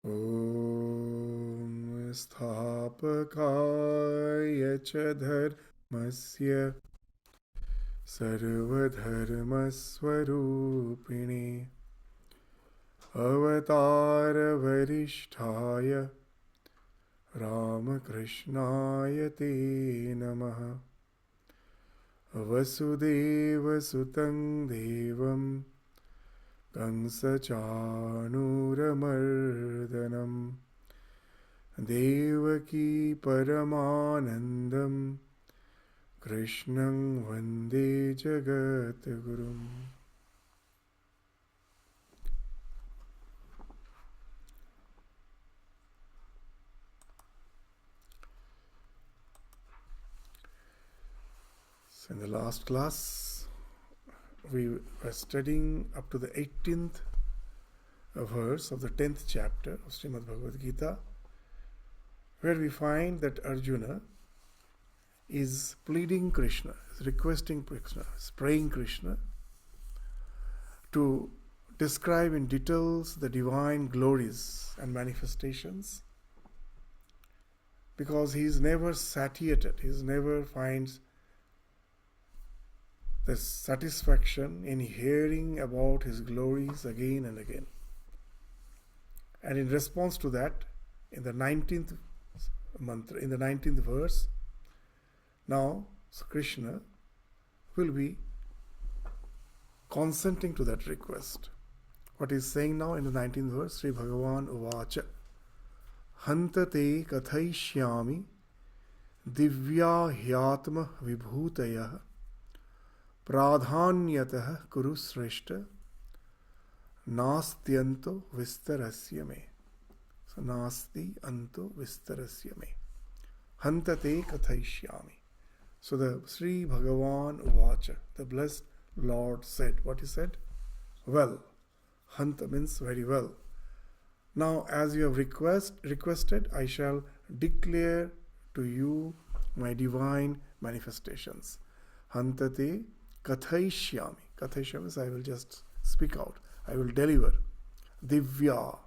ॐ स्थापकाय च धर्मस्य सर्वधर्मस्वरूपिणे अवतारवरिष्ठाय रामकृष्णाय ते नमः। वसुदेवसुतं देवं कंसचाणूरमर्दनं देवकी परमानन्दं कृष्णं वन्दे जगद्गुरुम्। So in the last class, we were studying up to the 18th verse of the 10th chapter of Shrimad Bhagavad Gita, where we find that Arjuna is pleading Krishna, is requesting Krishna, is praying Krishna to describe in details the divine glories and manifestations, because he is never satiated, he never finds the satisfaction in hearing about his glories again and again. And in response to that, in the 19th mantra, in the 19th verse, now Krishna will be consenting to that request. What he's saying now in the 19th verse, Sri Bhagavan Uvacha Hantate Kathaishyami Divya Hyatma Vibhutayah Pradhanyatah Kuru Sreshta Nastyanto Vistarasya Me. So Nasti Anto Vistarasya Me. Hantate Kathaishyami. So the Sri Bhagavan Uvacha, the blessed Lord said. What he said? Well. Hanta means very well. Now as you have requested, I shall declare to you my divine manifestations. Hantate Kathaishyami. Kathaishyami means I will just speak out. I will deliver. Divya.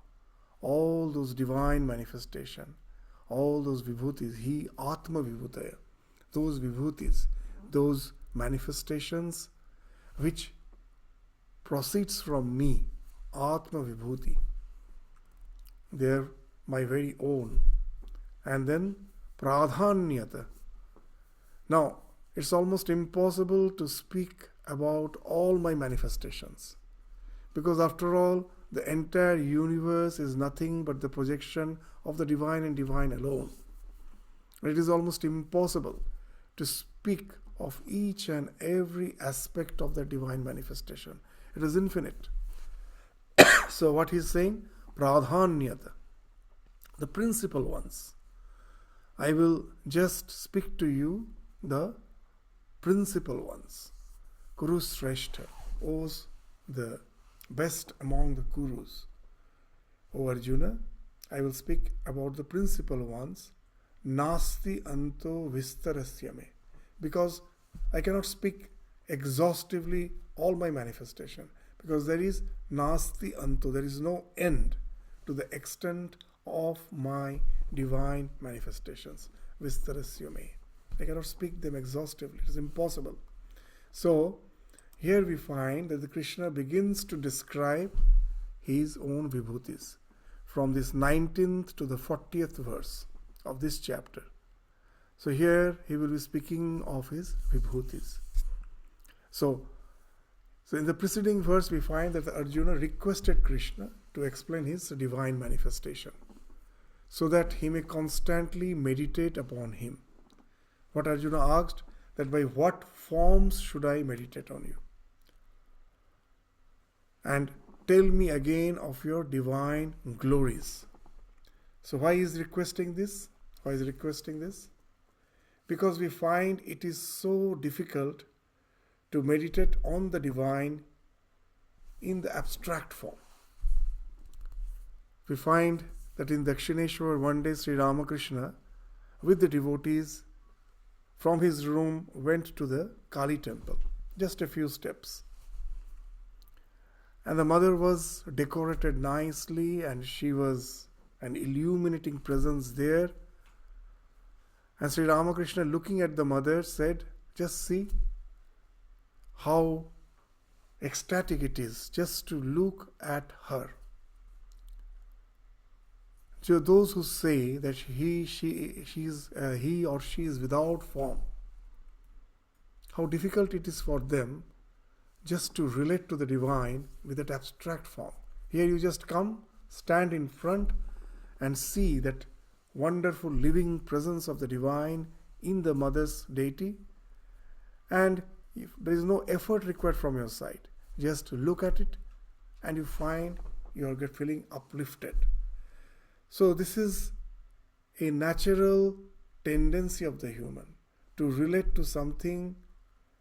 All those divine manifestations. All those vibhutis. He Atma Vibhutaya. Those vibhutis. Those manifestations which proceeds from me. Atma Vibhuti. They're my very own. And then Pradhanyata. Now, it's almost impossible to speak about all my manifestations, because after all, the entire universe is nothing but the projection of the divine and divine alone. It is almost impossible to speak of each and every aspect of the divine manifestation. It is infinite. So what he is saying? Pradhanyata. The principal ones. I will just speak to you the principal ones. Kuru Sreshta. O's the best among the Kurus. O Arjuna, I will speak about the principal ones. Nasti Anto Vistarasya Me. Because I cannot speak exhaustively all my manifestation. Because there is Nasti Anto, there is no end to the extent of my divine manifestations. Vistarasya Me. I cannot speak them exhaustively. It is impossible. So, here we find that the Krishna begins to describe his own vibhutis from this 19th to the 40th verse of this chapter. So here he will be speaking of his vibhutis. So in the preceding verse we find that Arjuna requested Krishna to explain his divine manifestation so that he may constantly meditate upon him. What Arjuna asked, that by what forms should I meditate on you? And tell me again of your divine glories. So why is requesting this? Why is requesting this? Because we find it is so difficult to meditate on the divine in the abstract form. We find that in Dakshineshwar one day Sri Ramakrishna with the devotees from his room went to the Kali temple, just a few steps. And the mother was decorated nicely and she was an illuminating presence there. And Sri Ramakrishna, looking at the mother, said, just see how ecstatic it is just to look at her. So those who say that he or she is without form, how difficult it is for them just to relate to the divine with that abstract form. Here you just come, stand in front and see that wonderful living presence of the divine in the mother's deity, and if there is no effort required from your side, just look at it and you find you are feeling uplifted. So this is a natural tendency of the human to relate to something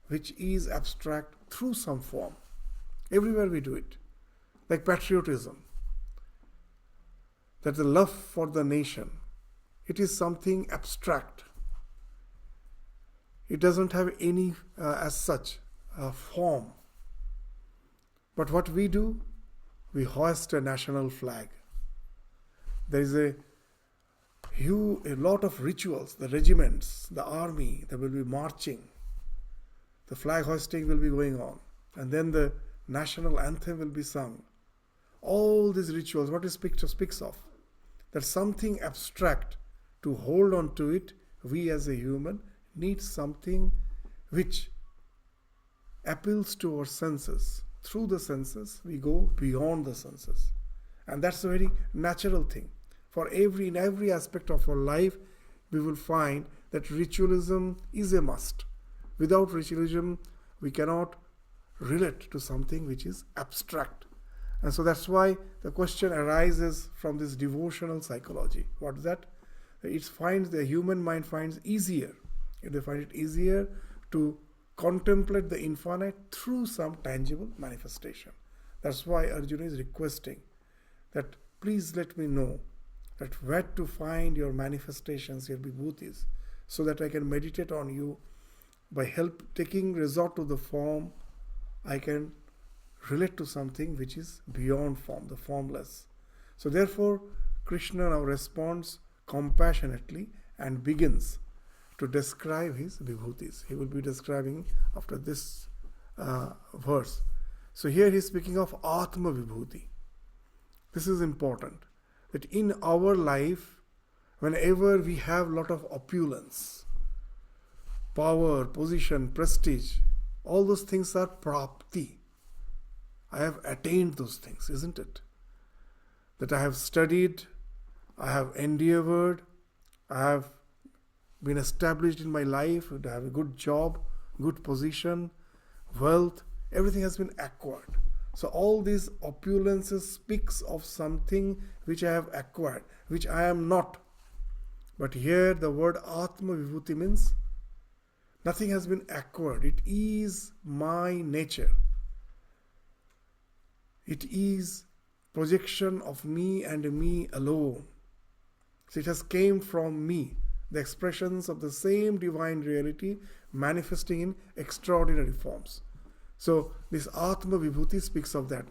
which is abstract through some form. Everywhere we do it, like patriotism, that the love for the nation, it is something abstract. It doesn't have any, as such, form. But what we do, we hoist a national flag. There is a lot of rituals, the regiments, the army, they will be marching. The flag hoisting will be going on. And then the national anthem will be sung. All these rituals, what this picture speaks of, that something abstract, to hold on to it, we as a human need something which appeals to our senses. Through the senses, we go beyond the senses. And that's a very natural thing. In every aspect of our life, we will find that ritualism is a must. Without ritualism, we cannot relate to something which is abstract. And so that's why the question arises from this devotional psychology. What is that? The human mind finds easier. They find it easier to contemplate the infinite through some tangible manifestation. That's why Arjuna is requesting that please let me know that where to find your manifestations, your vibhutis, so that I can meditate on you. By taking resort to the form, I can relate to something which is beyond form, the formless. So therefore, Krishna now responds compassionately and begins to describe his vibhutis. He will be describing after this verse. So here he is speaking of Atma Vibhuti. This is important, that in our life, whenever we have lot of opulence, power, position, prestige, all those things are prapti. I have attained those things, isn't it? That I have studied, I have endeavored, I have been established in my life, I have a good job, good position, wealth, everything has been acquired. So all these opulences speaks of something which I have acquired, which I am not. But here the word Atma Vibhuti means nothing has been acquired. It is my nature. It is projection of me and me alone. So it has came from me. The expressions of the same divine reality manifesting in extraordinary forms. So this Atma Vibhuti speaks of that.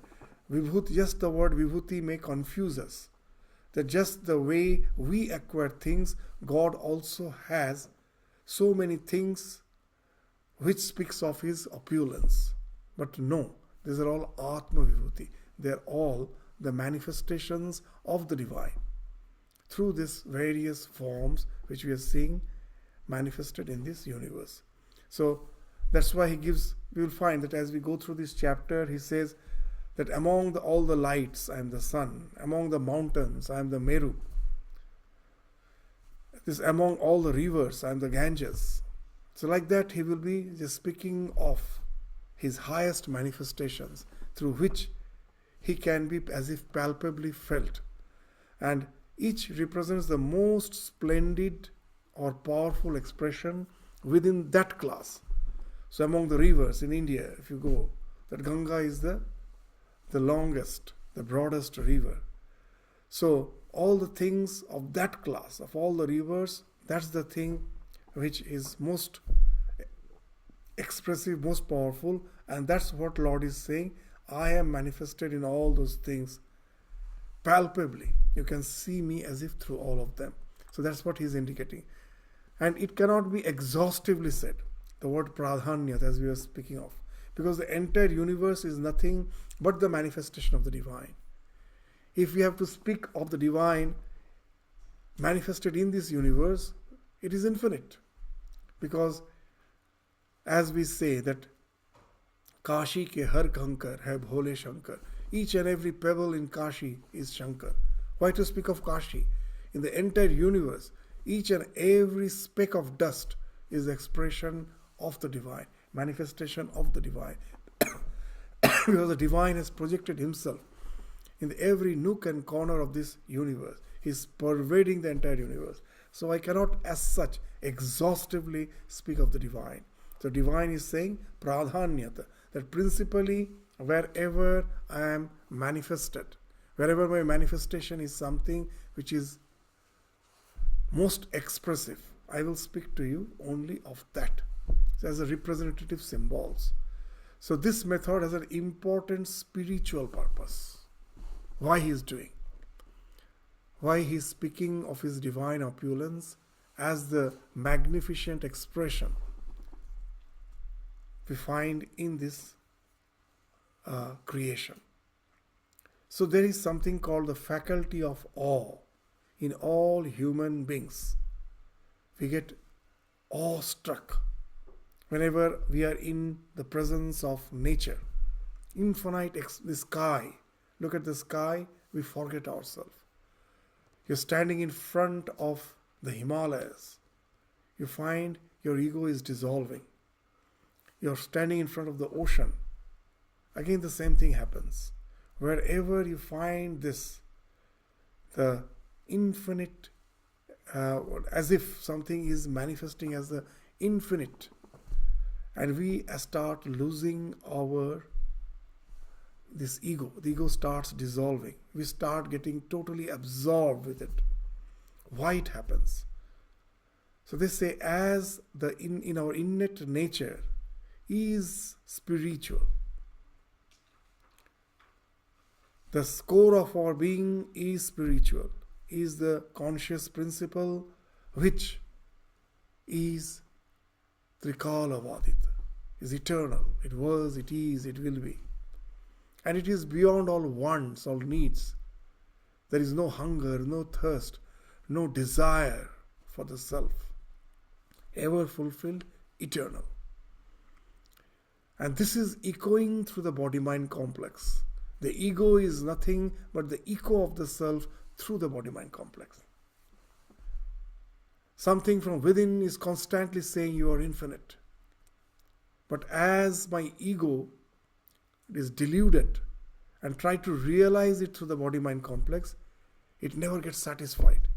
Vibhuti, just the word Vibhuti may confuse us. That just the way we acquire things, God also has so many things which speaks of his opulence. But no, these are all Atma Vibhuti. They are all the manifestations of the divine through these various forms which we are seeing manifested in this universe. So that's why we will find that as we go through this chapter, he says that among all the lights, I am the sun. Among the mountains, I am the Meru. Among all the rivers, I am the Ganges. So like that, he will be just speaking of his highest manifestations through which he can be as if palpably felt. And each represents the most splendid or powerful expression within that class. So among the rivers in India, if you go, that Ganga is the longest, the broadest river. So all the things of that class, of all the rivers, that's the thing which is most expressive, most powerful, and that's what Lord is saying. I am manifested in all those things palpably. You can see me as if through all of them. So that's what he's indicating. And it cannot be exhaustively said, the word pradhanyat, as we were speaking of, because the entire universe is nothing but the manifestation of the divine. If we have to speak of the divine manifested in this universe, it is infinite. Because as we say that Kashi ke har kankar hai bhole Shankar, each and every pebble in Kashi is Shankar. Why to speak of Kashi? In the entire universe, each and every speck of dust is the expression of the divine, manifestation of the divine. Because the divine has projected himself in every nook and corner of this universe. He is pervading the entire universe. So I cannot as such exhaustively speak of the divine. So divine is saying pradhanyata, that principally wherever I am manifested, wherever my manifestation is something which is most expressive, I will speak to you only of that. So as a representative symbols. So this method has an important spiritual purpose. Why he is doing? Why he is speaking of his divine opulence as the magnificent expression we find in this creation. So there is something called the faculty of awe in all human beings. We get awestruck whenever we are in the presence of nature. Infinite, the sky. Look at the sky, we forget ourselves. You're standing in front of the Himalayas. You find your ego is dissolving. You're standing in front of the ocean. Again, the same thing happens. Wherever you find this, the infinite, as if something is manifesting as the infinite, and we start losing this ego. The ego starts dissolving. We start getting totally absorbed with it. Why it happens? So they say, as in our innate nature is spiritual. The core of our being is spiritual, is the conscious principle which is Trikala Vadita, is eternal. It was, it is, it will be. And it is beyond all wants, all needs. There is no hunger, no thirst, no desire for the self. Ever fulfilled, eternal. And this is echoing through the body-mind complex. The ego is nothing but the echo of the self through the body-mind complex. Something from within is constantly saying you are infinite. But as my ego is deluded and try to realize it through the body-mind complex, it never gets satisfied.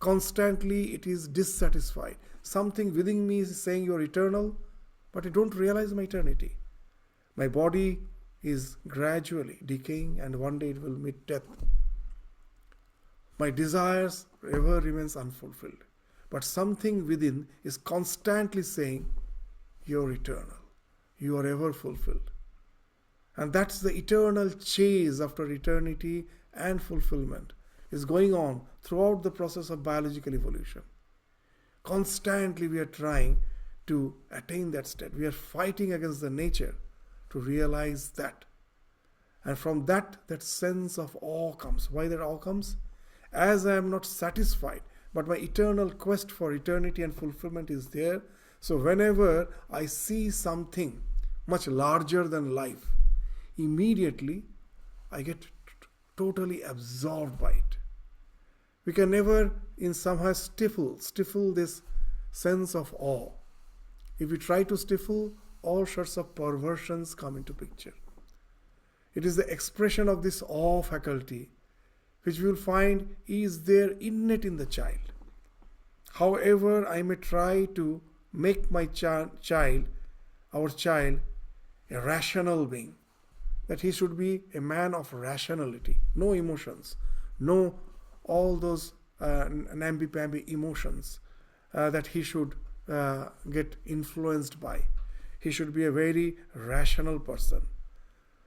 Constantly it is dissatisfied. Something within me is saying you are eternal, but I don't realize my eternity. My body is gradually decaying and one day it will meet death. My desires ever remains unfulfilled. But something within is constantly saying, you are eternal. You are ever fulfilled. And that's the eternal chase after eternity and fulfillment is going on throughout the process of biological evolution. Constantly we are trying to attain that state. We are fighting against the nature to realize that. And from that sense of awe comes. Why that awe comes? As I am not satisfied, but my eternal quest for eternity and fulfillment is there. So whenever I see something much larger than life, immediately I get totally absorbed by it. We can never in somehow stifle this sense of awe. If we try to stifle, all sorts of perversions come into picture. It is the expression of this awe faculty which we will find is there innate in the child. However, I may try to make my our child, a rational being, that he should be a man of rationality, no emotions, no all those namby-pamby emotions that he should get influenced by. He should be a very rational person.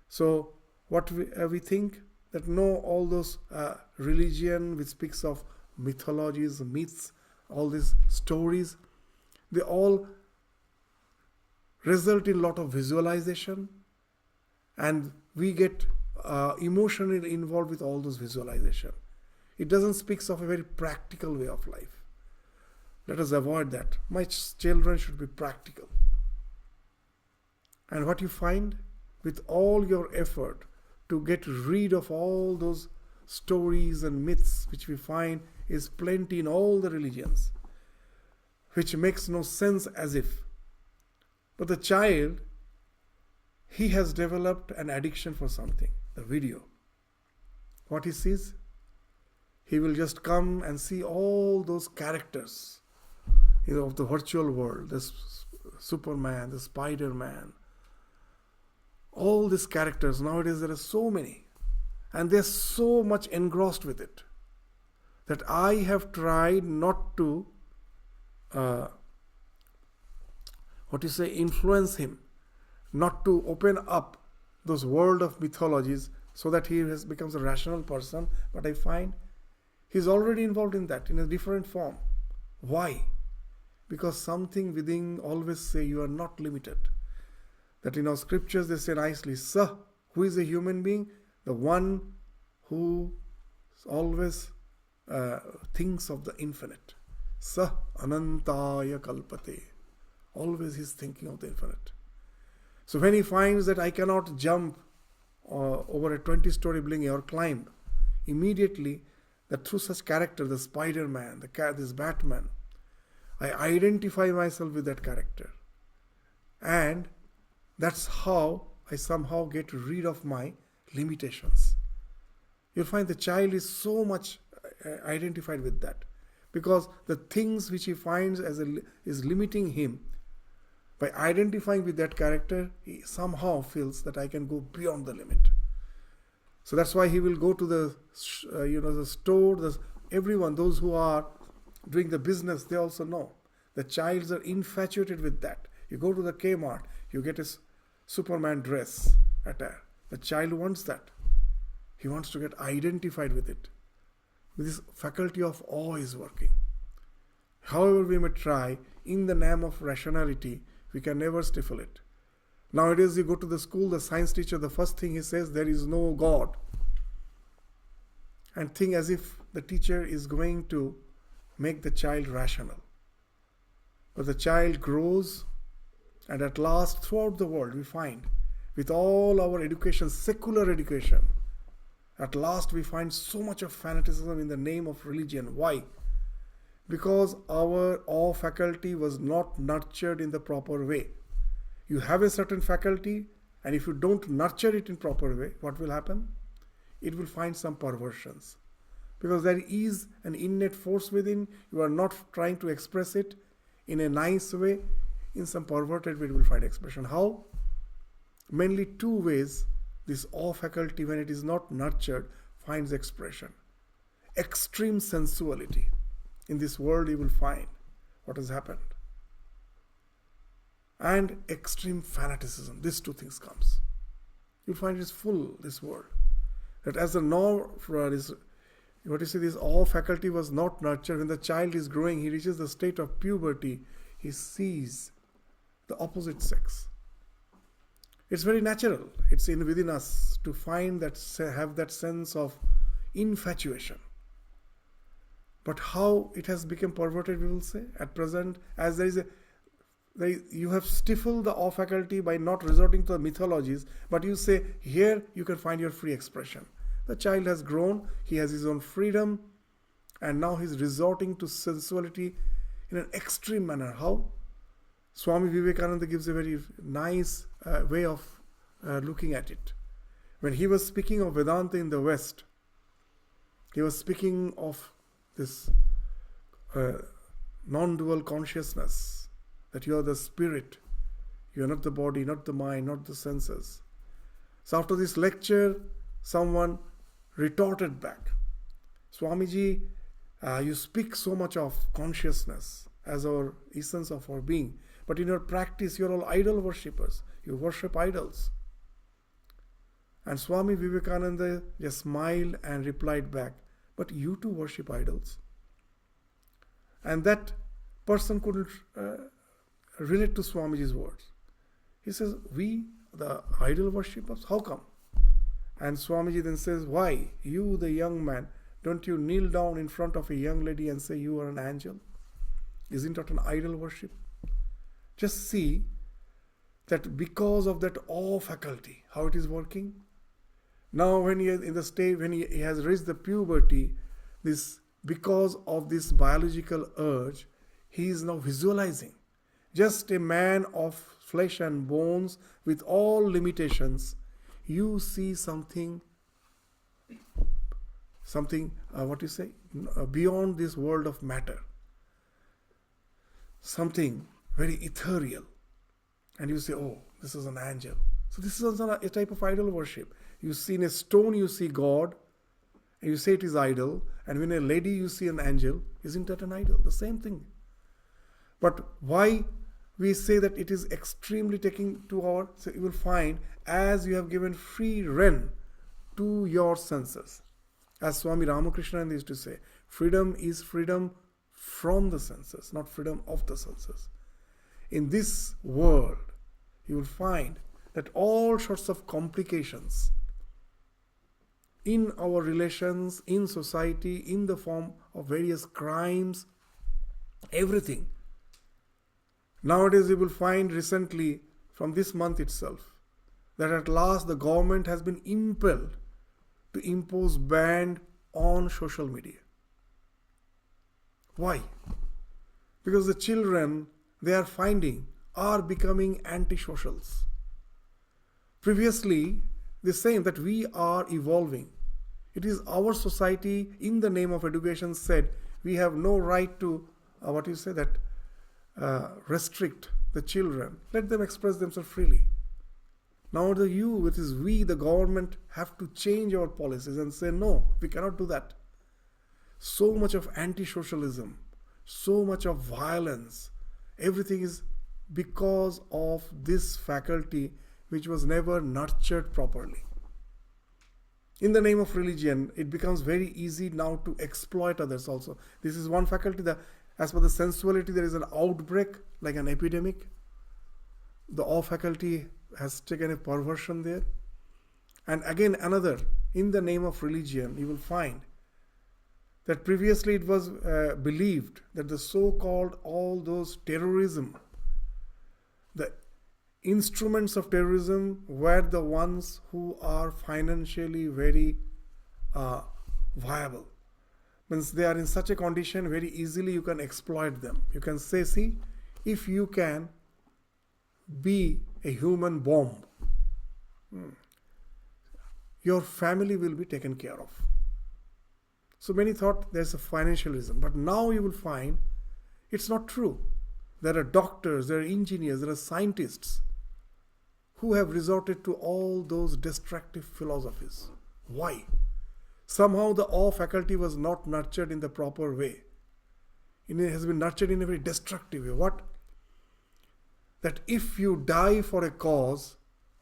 So what we think, that know all those religion which speaks of mythologies, myths, all these stories, they all result in a lot of visualization, and we get emotionally involved with all those visualization. It doesn't speak of a very practical way of life. Let us avoid that. My children should be practical. And what you find, with all your effort to get rid of all those stories and myths which we find is plenty in all the religions, which makes no sense as if. But the child, he has developed an addiction for something, the video. What he sees, he will just come and see all those characters, of the virtual world, the Superman, the Spider-Man, all these characters. Nowadays there are so many, and they're so much engrossed with it that I have tried not to influence him, not to open up those world of mythologies so that he becomes a rational person. But I find he's already involved in that in a different form. Why? Because something within always say you are not limited. That in our scriptures they say nicely, Sah, who is a human being? The one who always thinks of the infinite. Sah anantaya kalpate. Always he's thinking of the infinite. So when he finds that I cannot jump over a 20-story building or climb, immediately that through such character, the Spider-Man, this Batman, I identify myself with that character. And that's how I somehow get rid of my limitations. You'll find the child is so much identified with that, because the things which he finds is limiting him, by identifying with that character, he somehow feels that I can go beyond the limit. So that's why he will go to the store. Everyone, those who are doing the business, they also know. The childs are infatuated with that. You go to the Kmart, you get a Superman dress attire. The child wants that. He wants to get identified with it. This faculty of awe is working. However we may try, in the name of rationality, we can never stifle it. Nowadays you go to the school, the science teacher, the first thing he says, there is no God. And think as if the teacher is going to make the child rational. But the child grows, and at last throughout the world we find, with all our education, secular education, at last we find so much of fanaticism in the name of religion. Why? Because our awe faculty was not nurtured in the proper way. You have a certain faculty, and if you don't nurture it in proper way, what will happen? It will find some perversions. Because there is an innate force within, you are not trying to express it in a nice way, in some perverted way it will find expression. How? Mainly two ways this awe faculty, when it is not nurtured, finds expression. Extreme sensuality. In this world you will find what has happened. And extreme fanaticism. These two things comes. You'll find it is full, this world. That as the norm for this, this awe faculty was not nurtured. When the child is growing, he reaches the state of puberty, he sees the opposite sex. It's very natural. It's within us to find that, have that sense of infatuation. But how it has become perverted, we will say, at present, as you have stifled the awe faculty by not resorting to the mythologies, but you say, here you can find your free expression. The child has grown, he has his own freedom, and now he's resorting to sensuality in an extreme manner. How? Swami Vivekananda gives a very nice way of looking at it. When he was speaking of Vedanta in the West, he was speaking of this non-dual consciousness, that you are the spirit, you are not the body, not the mind, not the senses. So after this lecture, someone retorted back, Swamiji, you speak so much of consciousness as our essence of our being, but in your practice you are all idol worshippers. You worship idols. And Swami Vivekananda just smiled and replied back, but you too worship idols. And that person couldn't relate to Swamiji's words. He says, we, the idol worshippers, how come? And Swamiji then says, why? You, the young man, don't you kneel down in front of a young lady and say you are an angel? Isn't that an idol worship? Just see that because of that awe faculty, how it is working. Now when he is in the state, when he has reached the puberty, because of this biological urge, he is now visualizing. Just a man of flesh and bones with all limitations, you see something, beyond this world of matter. Something very ethereal. And you say, oh, this is an angel. So this is also a type of idol worship. You see in a stone, you see God, and you say it is idol. And when a lady, you see an angel. Isn't that an idol? The same thing. But why we say that it is extremely taking to our, so you will find, as you have given free rein to your senses. As Swami Ramakrishna used to say, freedom is freedom from the senses, not freedom of the senses. In this world, you will find that all sorts of complications in our relations, in society, in the form of various crimes, everything. Nowadays you will find recently, from this month itself, that at last the government has been impelled to impose ban on social media. Why? Because the children they are finding are becoming antisocials. Previously, the same that we are evolving. It is our society in the name of education said we have no right to, restrict the children. Let them express themselves freely. Now it is we, the government, have to change our policies and say, no, we cannot do that. So much of anti-socialism, so much of violence, everything is because of this faculty which was never nurtured properly. In the name of religion, it becomes very easy now to exploit others also. This is one faculty that, as per the sensuality, there is an outbreak, like an epidemic. The awe faculty has taken a perversion there. And again, another, in the name of religion, you will find that previously it was believed that the so-called all those terrorism, the instruments of terrorism were the ones who are financially very viable. Means they are in such a condition, very easily you can exploit them. You can say, see, if you can be a human bomb, your family will be taken care of. So many thought there's a financial reason, but now you will find it's not true. There are doctors, there are engineers, there are scientists who have resorted to all those destructive philosophies. Why? Somehow the awe faculty was not nurtured in the proper way. It has been nurtured in a very destructive way. What? That if you die for a cause,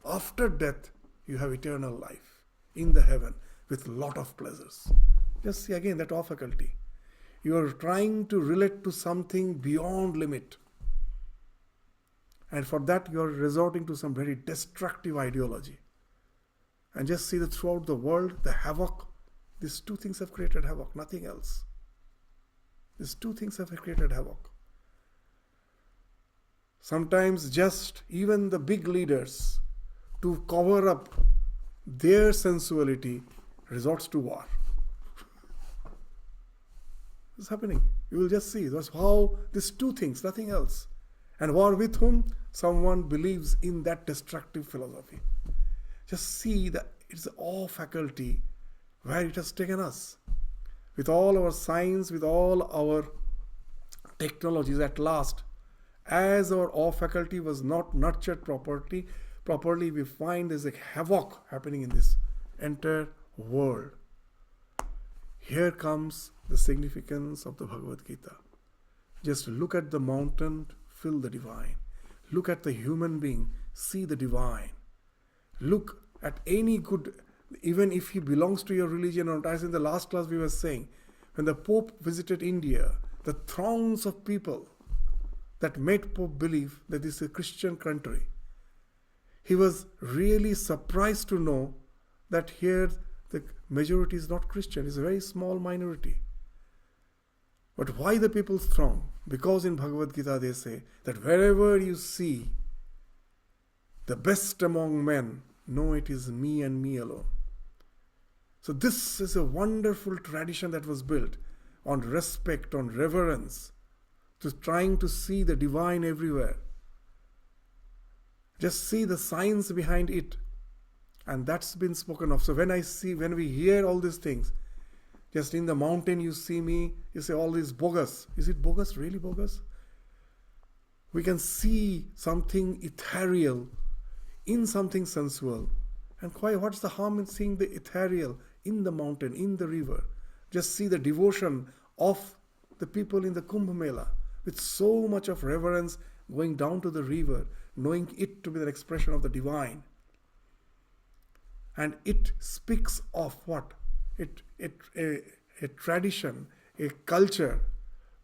after death, you have eternal life in the heaven with a lot of pleasures. Just see again that awe faculty. You are trying to relate to something beyond limit. And for that you are resorting to some very destructive ideology. And just see that throughout the world, the havoc, these two things have created havoc, nothing else. These two things have created havoc. Sometimes just even the big leaders, to cover up their sensuality, resorts to war. It's happening. You will just see. That's how these two things, nothing else. And war with whom? Someone believes in that destructive philosophy. Just see that it's the awe faculty where it has taken us. With all our science, with all our technologies at last, as our awe faculty was not nurtured properly, we find there's a havoc happening in this entire world. Here comes the significance of the Bhagavad Gita. Just look at the mountain, feel the divine. Look at the human being, see the divine. Look at any good, even if he belongs to your religion or not. As in the last class we were saying, when the Pope visited India, the throngs of people that made Pope believe that this is a Christian country, he was really surprised to know that here the majority is not Christian, it's a very small minority. But why the people throng? Because in Bhagavad Gita they say that wherever you see the best among men, know it is me and me alone. So this is a wonderful tradition that was built on respect, on reverence, to trying to see the divine everywhere. Just see the science behind it. And that's been spoken of. So when we hear all these things, just in the mountain you see me, you say all this bogus. Is it bogus? Really bogus? We can see something ethereal in something sensual. And what's the harm in seeing the ethereal in the mountain, in the river? Just see the devotion of the people in the Kumbh Mela with so much of reverence going down to the river, knowing it to be the expression of the divine. And it speaks of what? A tradition, a culture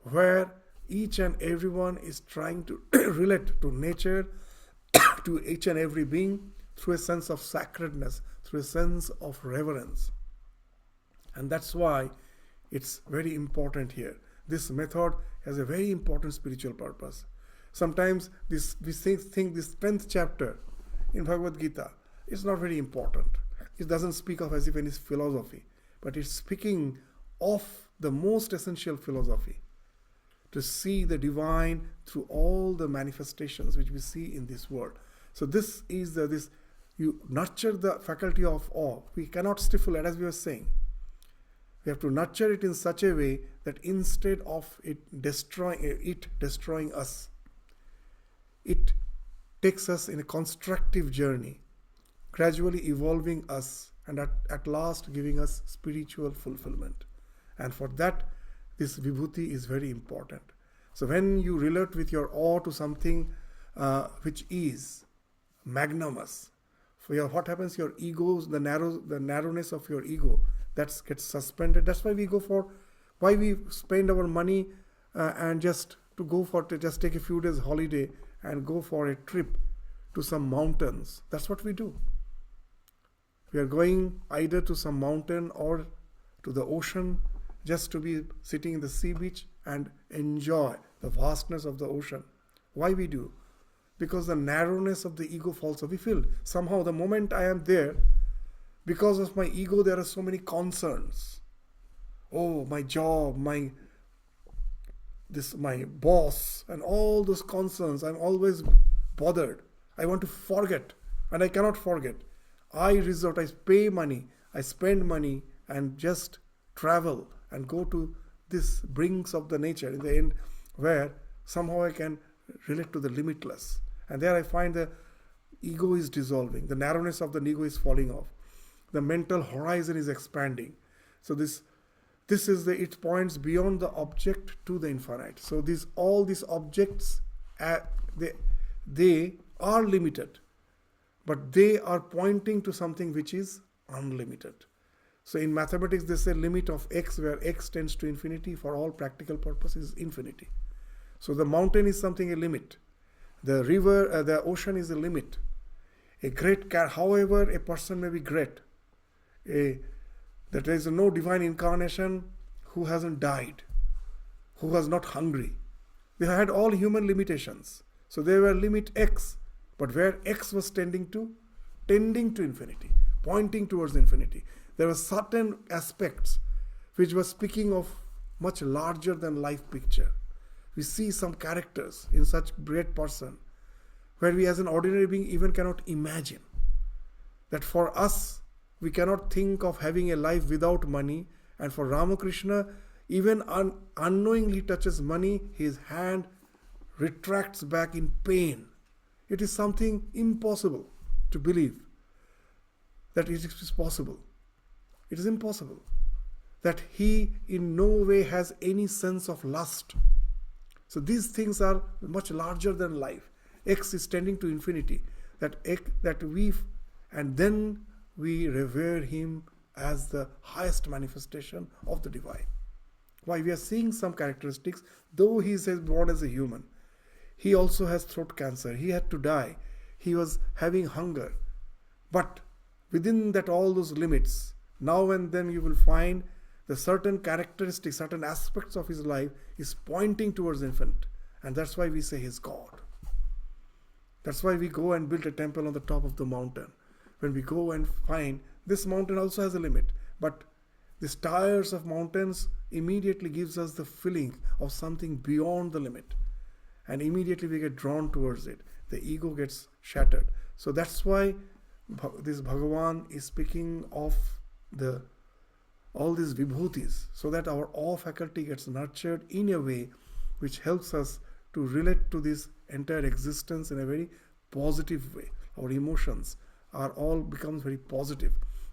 where each and everyone is trying to relate to nature, to each and every being through a sense of sacredness, through a sense of reverence. And that's why it's very important here. This method has a very important spiritual purpose. Sometimes we think this 10th chapter in Bhagavad Gita is not very important. It doesn't speak of as if any philosophy, but it's speaking of the most essential philosophy, to see the divine through all the manifestations which we see in this world. So this is you nurture the faculty of awe. We cannot stifle it, as we were saying. We have to nurture it in such a way that instead of it destroying us, it takes us in a constructive journey, gradually evolving us and at last giving us spiritual fulfillment. And for that, this vibhuti is very important. So when you relate with your awe to something which is magnanimous, what happens? Your ego, the narrowness of your ego, that gets suspended. That's why we spend our money and just take a few days holiday and go for a trip to some mountains. That's what we do. We are going either to some mountain or to the ocean just to be sitting in the sea beach and enjoy the vastness of the ocean. Why we do? Because the narrowness of the ego falls off. We feel somehow the moment I am there, because of my ego, there are so many concerns. Oh, my job, my boss, and all those concerns. I'm always bothered. I want to forget, and I cannot forget. I pay money, I spend money, and just travel and go to this brinks of the nature in the end, where somehow I can relate to the limitless. And there I find the ego is dissolving, the narrowness of the ego is falling off, the mental horizon is expanding. So it points beyond the object to the infinite. So all these objects, they are limited, but they are pointing to something which is unlimited. So in mathematics, they say limit of x, where x tends to infinity. For all practical purposes, infinity. So the mountain is something, a limit. The river, the ocean is a limit. However, a person may be great. That there is no divine incarnation who hasn't died, who was not hungry. They had all human limitations. So they were limit x, but where x was tending to infinity, pointing towards infinity. There were certain aspects which were speaking of much larger than life picture. We see some characters in such great person where we as an ordinary being even cannot imagine. That for us, we cannot think of having a life without money. And for Ramakrishna, even unknowingly touches money, his hand retracts back in pain. It is something impossible to believe that it is possible. It is impossible that he in no way has any sense of lust. So these things are much larger than life. X is tending to infinity. That and then we revere him as the highest manifestation of the divine. Why? We are seeing some characteristics, though he is born as a human. He also has throat cancer. He had to die. He was having hunger. But within that, all those limits, now and then you will find the certain characteristics, certain aspects of his life is pointing towards infinite. And that's why we say he's God. That's why we go and build a temple on the top of the mountain. When we go and find this mountain also has a limit, but the tiers of mountains immediately gives us the feeling of something beyond the limit. And immediately we get drawn towards it. The ego gets shattered. So that's why this Bhagavan is speaking of all these vibhutis, so that our awe faculty gets nurtured in a way which helps us to relate to this entire existence in a very positive way. Our emotions are all becomes very positive.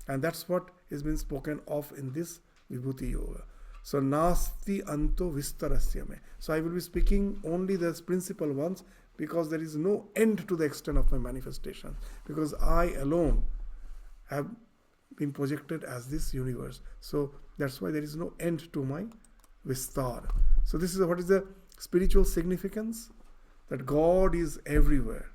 And that's what has been spoken of in this Vibhuti Yoga. So, Nasti Anto Vistarasya Me. So, I will be speaking only the principal ones, because there is no end to the extent of my manifestation. Because I alone have been projected as this universe. So, that's why there is no end to my Vistar. So, this is what is the spiritual significance? That God is everywhere.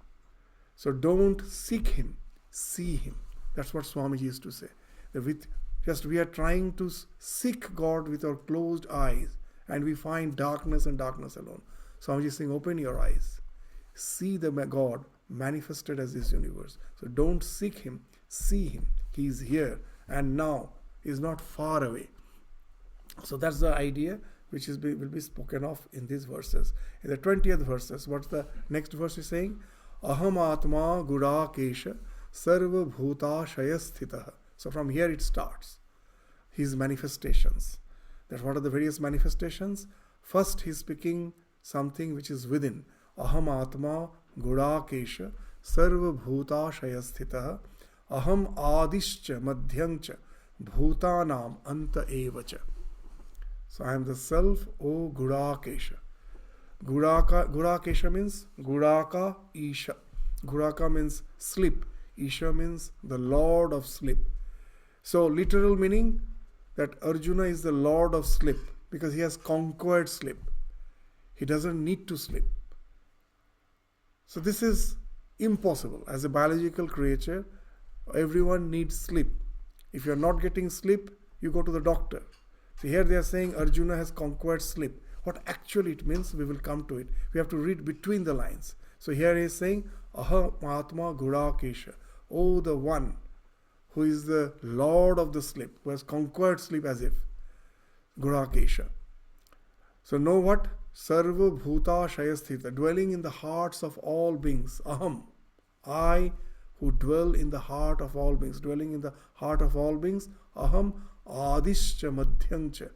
So, don't seek Him, see Him. That's what Swamiji used to say. We are trying to seek God with our closed eyes, and we find darkness and darkness alone. Swamiji is saying, open your eyes. See the God manifested as this universe. So don't seek Him, see Him. He is here and now. He is not far away. So that's the idea which will be spoken of in these verses. In the 20th verses, what's the next verse is saying? Aham Atma Gudakesha Sarva Bhuta Shayasthitaha. So from here it starts. His manifestations. That what are the various manifestations? First he is speaking something which is within. Aham Atma Gudakesha Sarva Bhuta Shayasthitaha Aham Adischa Madhyamcha Bhutanam Anta Evacha. So I am the self, O Gudakesha. Gudakesha means Gudaka Isha. Gudaka means sleep. Isha means the Lord of sleep. So literal meaning that Arjuna is the Lord of sleep, because he has conquered sleep. He doesn't need to sleep. So this is impossible. As a biological creature, everyone needs sleep. If you are not getting sleep, you go to the doctor. So here they are saying Arjuna has conquered sleep. What actually it means, we will come to it. We have to read between the lines. So here he is saying, Aham Atma Gudakesha. Oh, the one who is the Lord of the sleep, who has conquered sleep as if. Gudakesha. So know what? Sarva Bhuta Shayasthita, dwelling in the hearts of all beings. Aham. I who dwell in the heart of all beings. Dwelling in the heart of all beings. Aham Adischa Madhyamcha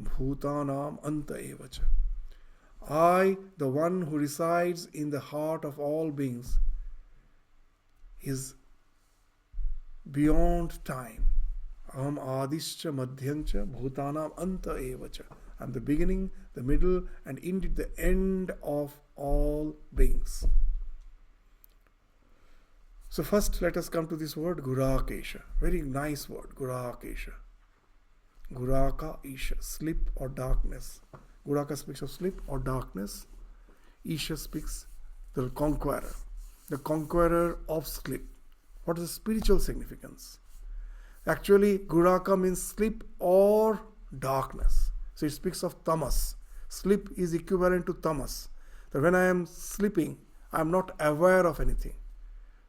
Bhutanam Anta Evacha. I, the one who resides in the heart of all beings, is beyond time. Aham Adischa Madhyamcha Bhutanam Anta Evacha. I am the beginning, the middle, and indeed the end of all beings. So first let us come to this word Gudakesha. Very nice word, Gudakesha. Gudaka Isha, sleep or darkness. Gudaka speaks of sleep or darkness. Isha speaks the conqueror of sleep. What is the spiritual significance? Actually, Gudaka means sleep or darkness. So it speaks of tamas. Sleep is equivalent to tamas. So when I am sleeping, I am not aware of anything.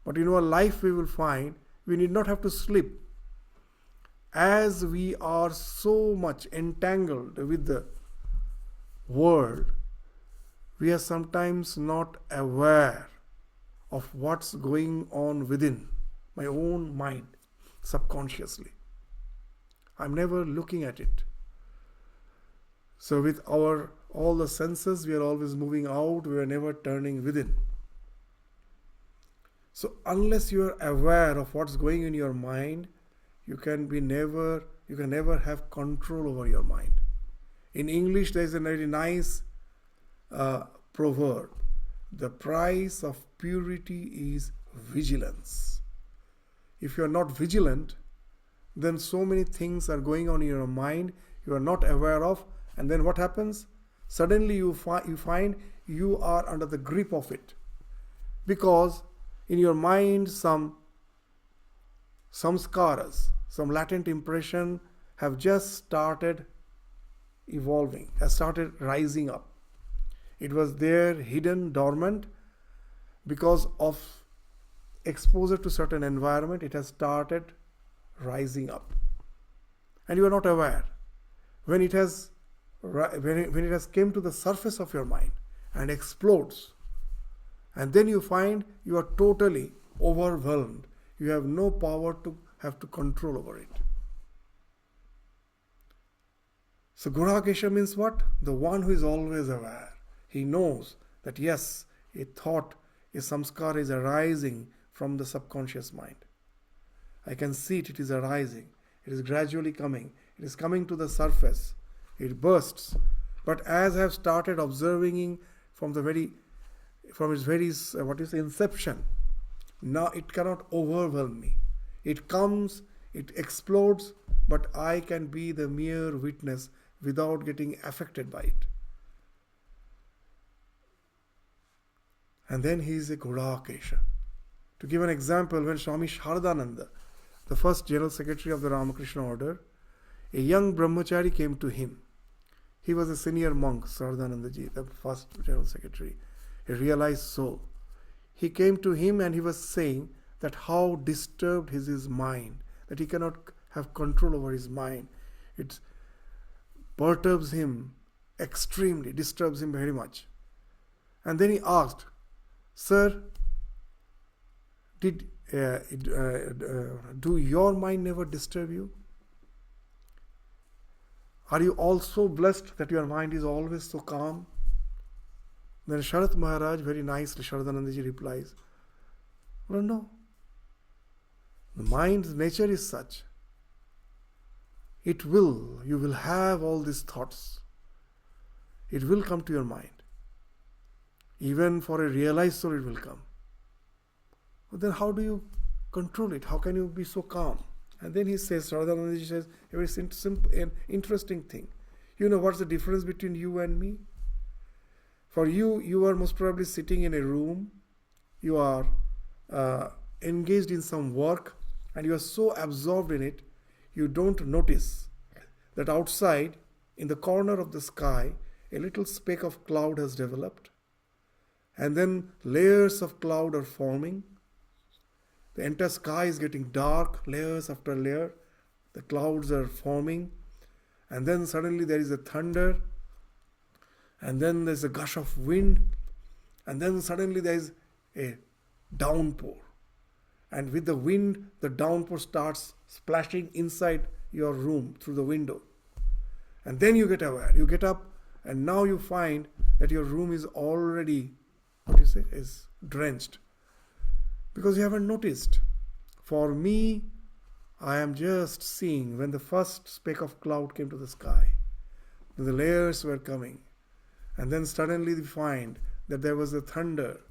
But in our life we will find we need not have to sleep. As we are so much entangled with the world, we are sometimes not aware of what's going on within my own mind, subconsciously. I'm never looking at it. So with all the senses, we are always moving out, we are never turning within. So unless you are aware of what's going in your mind, you can never have control over your mind. In English, there is a very nice proverb. The price of purity is vigilance. if you are not vigilant, then so many things are going on in your mind you are not aware of, and then what happens? Suddenly you find you are under the grip of it, because in your mind some samskaras, some latent impression have just started evolving, has started rising up. It was there hidden, dormant, because of exposure to certain environment, it has started rising up, and you are not aware. When it has came to the surface of your mind and explodes, and then you find you are totally overwhelmed. You have no power to have to control over it. So Gurakesha means what? The one who is always aware. He knows that yes, a thought, a samskara is arising from the subconscious mind. I can see it is arising. It is gradually coming. It is coming to the surface. It bursts. But as I have started observing from its very inception, now it cannot overwhelm me. It comes, it explodes, but I can be the mere witness without getting affected by it. And then he is a Gurakesha. To give an example, when Swami Shradananda, the first General Secretary of the Ramakrishna Order, a young brahmachari came to him. He was a senior monk, Shradanandaji, the first General Secretary, a realized soul. He came to him and he was saying that how disturbed is his mind, that he cannot have control over his mind. It perturbs him extremely, disturbs him very much. And then he asked, "Sir, do your mind never disturb you? Are you also blessed that your mind is always so calm?" Then Sharat Maharaj very nicely, Sharadanandaji replies, "Well, no. The mind's nature is such. You will have all these thoughts. It will come to your mind. Even for a realized soul it will come. But then how do you control it? How can you be so calm?" And then he says, Shradanandaji says, a very simple and interesting thing. You know what's the difference between you and me? For you are most probably sitting in a room, you are engaged in some work, and you are so absorbed in it, you don't notice that outside, in the corner of the sky, a little speck of cloud has developed, and then layers of cloud are forming. The entire sky is getting dark, layers after layer. The clouds are forming, and then suddenly there is a thunder, and then there's a gush of wind, and then suddenly there is a downpour. And with the wind, the downpour starts splashing inside your room through the window. And then you get aware. You get up, and now you find that your room is already, is drenched. Because you haven't noticed. For me, I am just seeing when the first speck of cloud came to the sky, the layers were coming, and then suddenly we find that there was a thunder,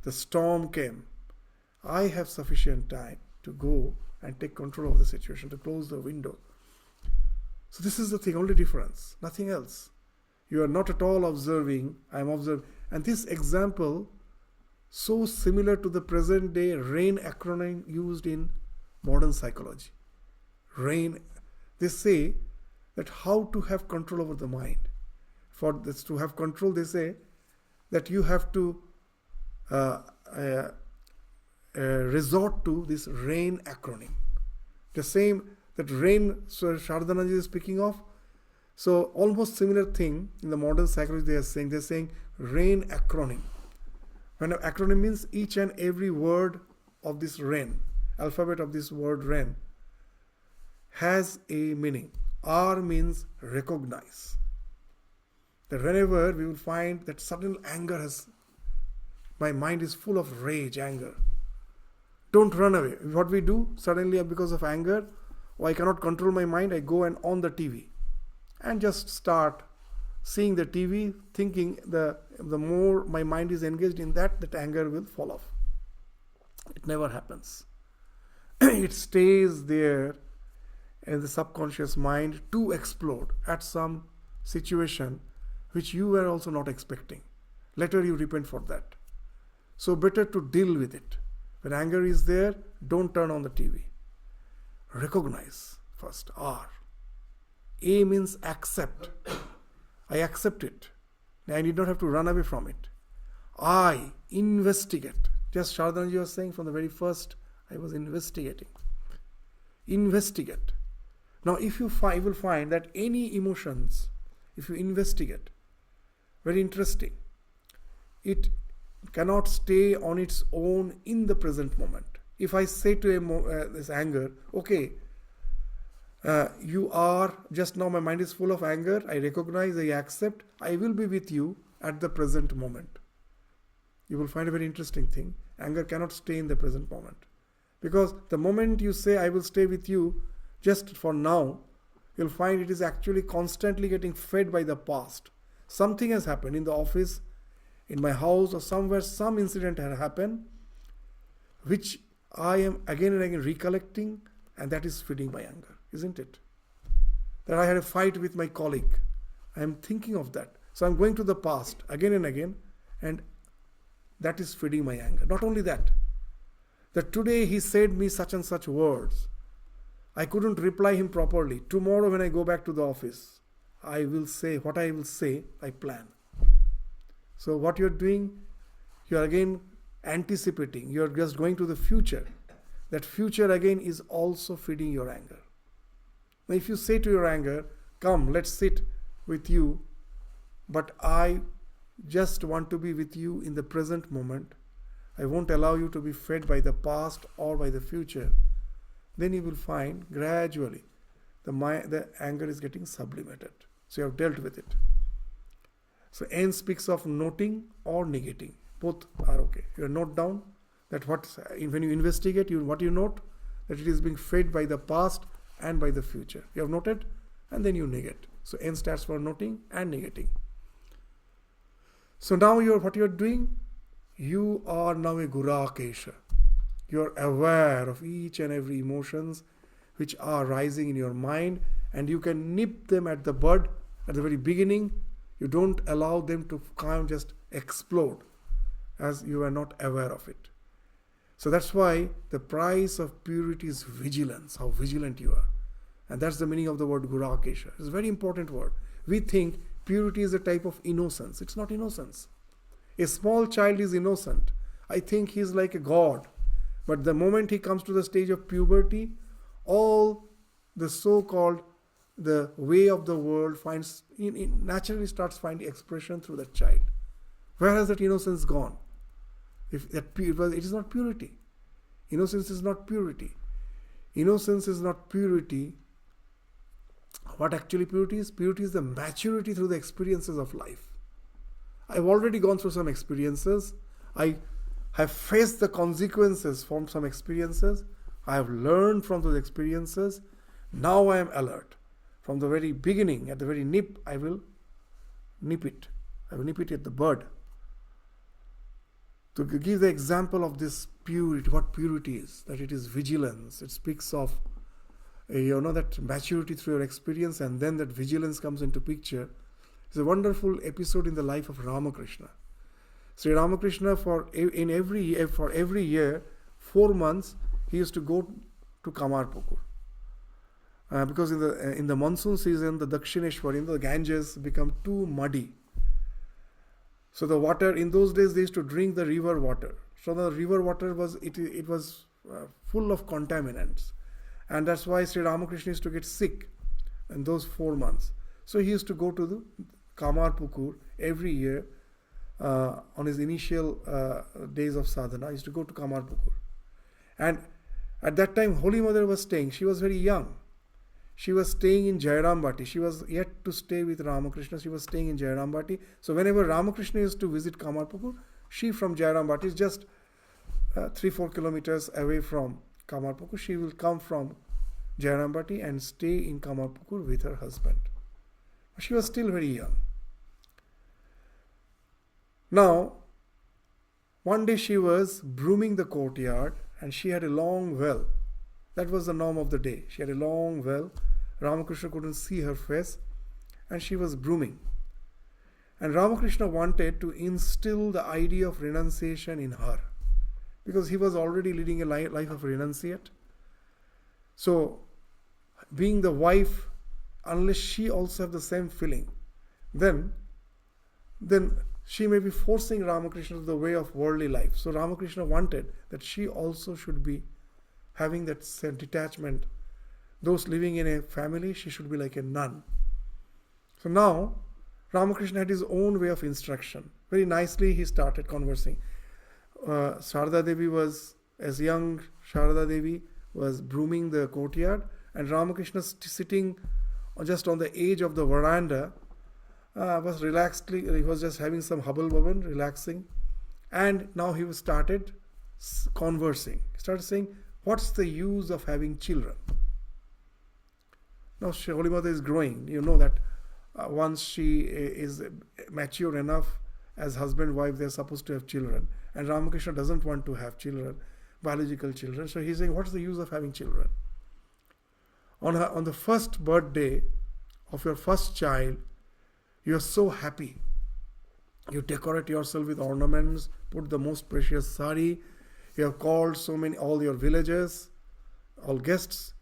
the storm came. I have sufficient time to go and take control of the situation, to close the window. So this is the thing, only difference, nothing else. You are not at all observing, I am observing. And this example, so similar to the present day RAIN acronym used in modern psychology. RAIN, they say that how to have control over the mind. For this to have control, they say that you have to resort to this RAIN acronym. The same that RAIN, so Shradanandaji is speaking of. So almost similar thing in the modern psychology they're saying RAIN acronym. When an acronym means each and every word of this RAIN, alphabet of this word RAIN, has a meaning. R means recognize. That whenever we will find that sudden anger my mind is full of rage, anger. Don't run away. What we do, suddenly because of anger, I cannot control my mind, I go and on the TV and just start seeing the TV, thinking the more my mind is engaged in that anger will fall off. It never happens. it stays there in the subconscious mind to explode at some situation which you were also not expecting. Later you repent for that. So better to deal with it. When anger is there, don't turn on the TV. Recognize first. R. A means accept. I accept it. I need not have to run away from it. I investigate. Just Shardanaji was saying from the very first, I was investigating. Investigate. Now if you will find that any emotions, if you investigate, very interesting, it cannot stay on its own in the present moment. If I say to this anger, okay, you are, just now my mind is full of anger, I recognize, I accept, I will be with you at the present moment. You will find a very interesting thing. Anger cannot stay in the present moment. Because the moment you say, I will stay with you just for now, you'll find it is actually constantly getting fed by the past. Something has happened in the office, in my house, or somewhere, some incident had happened, which I am again and again recollecting, and that is feeding my anger, isn't it? That I had a fight with my colleague. I am thinking of that. So I'm going to the past again and again, and that is feeding my anger. Not only that today he said me such and such words. I couldn't reply him properly. Tomorrow when I go back to the office, I will say what I will say, I plan. So what you're doing, you're again anticipating. You're just going to the future. That future again is also feeding your anger. Now if you say to your anger, come, let's sit with you, but I just want to be with you in the present moment. I won't allow you to be fed by the past or by the future. Then you will find gradually the anger is getting sublimated. So you have dealt with it. So N speaks of noting or negating. Both are okay. You note down that when you investigate, what you note, that it is being fed by the past and by the future. You have noted, and then you negate. So N stands for noting and negating. So now what you're doing, you are now a Gurakesha. You're aware of each and every emotions which are rising in your mind, and you can nip them at the bud, at the very beginning. You don't allow them to kind of just explode as you are not aware of it. So that's why the price of purity is vigilance, how vigilant you are. And that's the meaning of the word Gurakesha. It's a very important word. We think purity is a type of innocence. It's not innocence. A small child is innocent. I think he's like a god. But the moment he comes to the stage of puberty, all the so-called the way of the world naturally starts finding expression through that child. Where has that innocence gone? It is not purity. Innocence is not purity. Innocence is not purity. What actually purity is? Purity is the maturity through the experiences of life. I've already gone through some experiences. I have faced the consequences from some experiences. I have learned from those experiences. Now I am alert. From the very beginning, at the very nip, I will nip it. I will nip it at the bud. To give the example of this purity, what purity is, that it is vigilance. It speaks of that maturity through your experience, and then that vigilance comes into picture. It's a wonderful episode in the life of Ramakrishna. Sri Ramakrishna for every year, 4 months, he used to go to Kamarpukur. Because in the monsoon season, the Dakshineshwari, the Ganges become too muddy. So the water, in those days, they used to drink the river water. So the river water was full of contaminants. And that's why Sri Ramakrishna used to get sick in those 4 months. So he used to go to the Kamarpukur every year on his initial days of sadhana. He used to go to Kamarpukur. And at that time, Holy Mother was staying. She was very young. She was staying in Jairambati. She was yet to stay with Ramakrishna. She was staying in Jairambati. So whenever Ramakrishna used to visit Kamarpukur, she from Jairambati is just 3-4 kilometers away from Kamarpukur. She will come from Jairambati and stay in Kamarpukur with her husband. She was still very young. Now, one day she was brooming the courtyard, and she had a long well. That was the norm of the day. She had a long veil. Ramakrishna couldn't see her face, and she was brooming. And Ramakrishna wanted to instill the idea of renunciation in her, because he was already leading a life of renunciate. So, being the wife, unless she also have the same feeling, then she may be forcing Ramakrishna to the way of worldly life. So Ramakrishna wanted that she also should be having that detachment. Those living in a family, she should be like a nun. So now, Ramakrishna had his own way of instruction. Very nicely he started conversing. Sharada Devi was, as young Sharada Devi was brooming the courtyard, and Ramakrishna sitting just on the edge of the veranda, was relaxedly, he was just having some hubble bubble, relaxing. And now he started conversing. He started saying, what's the use of having children? Now Holy Mother is growing. You know that once she is mature enough, as husband and wife, they are supposed to have children. And Ramakrishna doesn't want to have children, biological children. So he's saying, what's the use of having children? On the first birthday of your first child, you are so happy. You decorate yourself with ornaments, put the most precious sari. You have called all your villagers, all guests.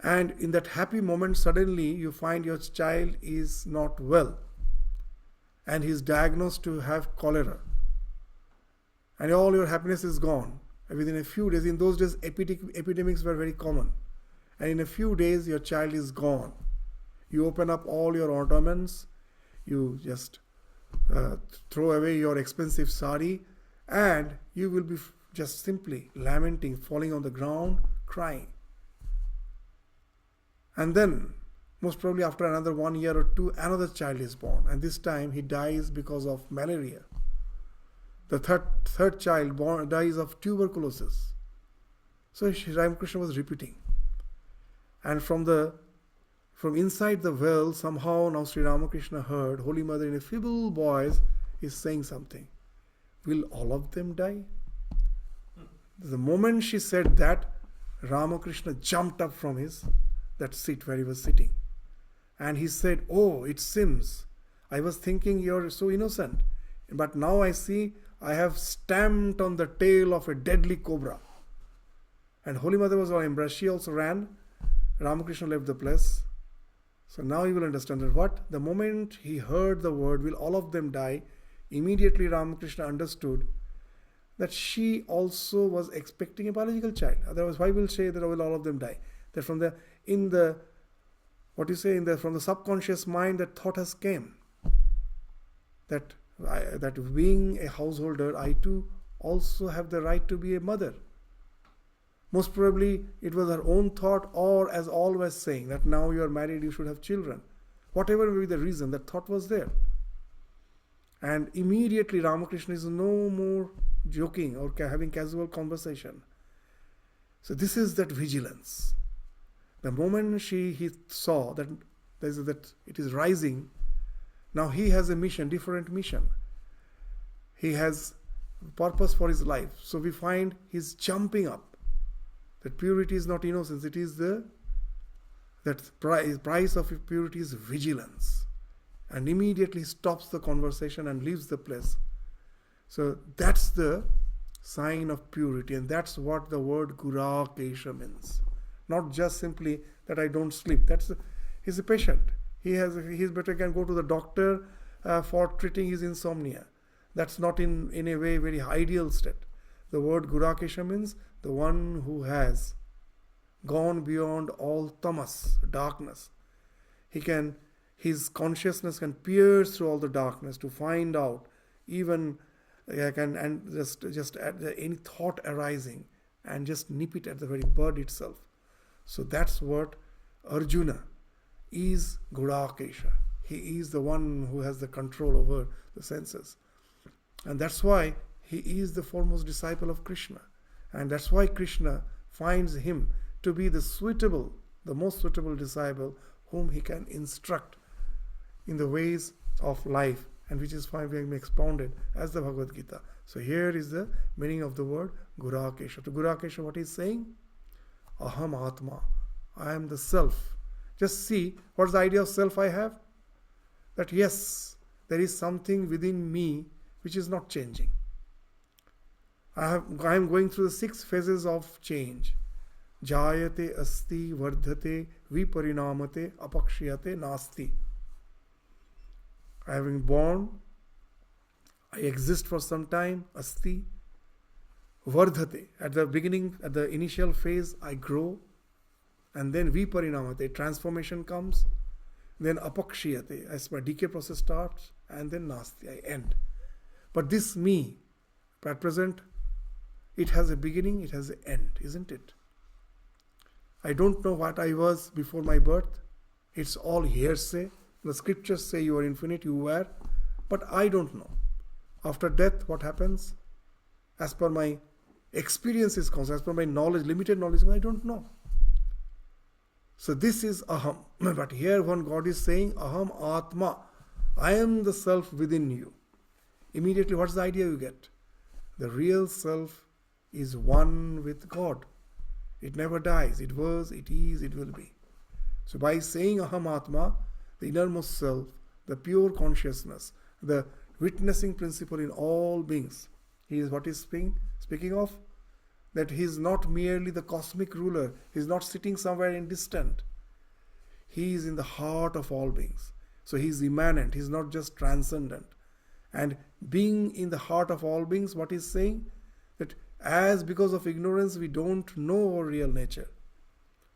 And in that happy moment, suddenly you find your child is not well. And he is diagnosed to have cholera. And all your happiness is gone. And within a few days, in those days, epidemics were very common. And in a few days, your child is gone. You open up all your ornaments. You just throw away your expensive sari, and you will be just simply lamenting, falling on the ground, crying. And then, most probably after another 1 year or two, another child is born, and this time he dies because of malaria. The third child dies of tuberculosis. So Ramakrishna was repeating. And from inside the well, somehow now Sri Ramakrishna heard Holy Mother in a feeble voice is saying something. Will all of them die? The moment she said that, Ramakrishna jumped up from that seat where he was sitting. And he said, oh, it seems, I was thinking you're so innocent. But now I see I have stamped on the tail of a deadly cobra. And Holy Mother was all embarrassed. She also ran. Ramakrishna left the place. So now you will understand that the moment he heard the word, will all of them die, immediately Ramakrishna understood that she also was expecting a biological child. Otherwise, why will say that will all of them die? That from the subconscious mind, that thought has came. That being a householder, I too also have the right to be a mother. Most probably it was her own thought, or as always saying that now you are married, you should have children. Whatever may be the reason, that thought was there. And immediately Ramakrishna is no more joking or having casual conversation. So this is that vigilance. The moment he saw that it is rising, now he has a mission, different mission. He has purpose for his life. So we find he's jumping up. That purity is not innocence. It is price of purity is vigilance. And immediately stops the conversation and leaves the place. So that's the sign of purity, and that's what the word Gurakesha means. Not just simply that I don't sleep. He's a patient. He's better can go to the doctor for treating his insomnia. That's not in a way very ideal state. The word Gurakesha means the one who has gone beyond all tamas, darkness. His consciousness can pierce through all the darkness to find out even just at any thought arising and just nip it at the very bud itself. So that's what Arjuna is, Gurakesha. He is the one who has the control over the senses. And that's why he is the foremost disciple of Krishna. And that's why Krishna finds him to be the most suitable disciple whom he can instruct in the ways of life, and which is why being expounded as the Bhagavad Gita. So here is the meaning of the word Gurakesha. To Gurakesha, what he's saying? Aham Atma. I am the self. Just see what's the idea of self I have? That yes, there is something within me which is not changing. I am going through the 6 phases of change. Jayate, asti, vardhate, viparinamate, apakshiyate, nasti. I have been born, I exist for some time, asti, vardhate. At the beginning, at the initial phase, I grow, and then viparinamate, transformation comes, then apakshiyate, as my decay process starts, and then nasti, I end. But this me, at present, it has a beginning, it has an end, isn't it? I don't know what I was before my birth. It's all hearsay. The scriptures say you are infinite, you were. But I don't know. After death, what happens? As per my experience is concerned, as per my knowledge, limited knowledge, I don't know. So this is aham. But here when God is saying aham atma, I am the self within you. Immediately, what's the idea you get? The real self is one with God. It never dies. It was, it is, it will be. So by saying aham atma, the innermost self, the pure consciousness, the witnessing principle in all beings, he is what is speaking of? That he is not merely the cosmic ruler. He is not sitting somewhere in distant. He is in the heart of all beings. So he is immanent. He is not just transcendent. And being in the heart of all beings, what he is saying? That as because of ignorance we don't know our real nature.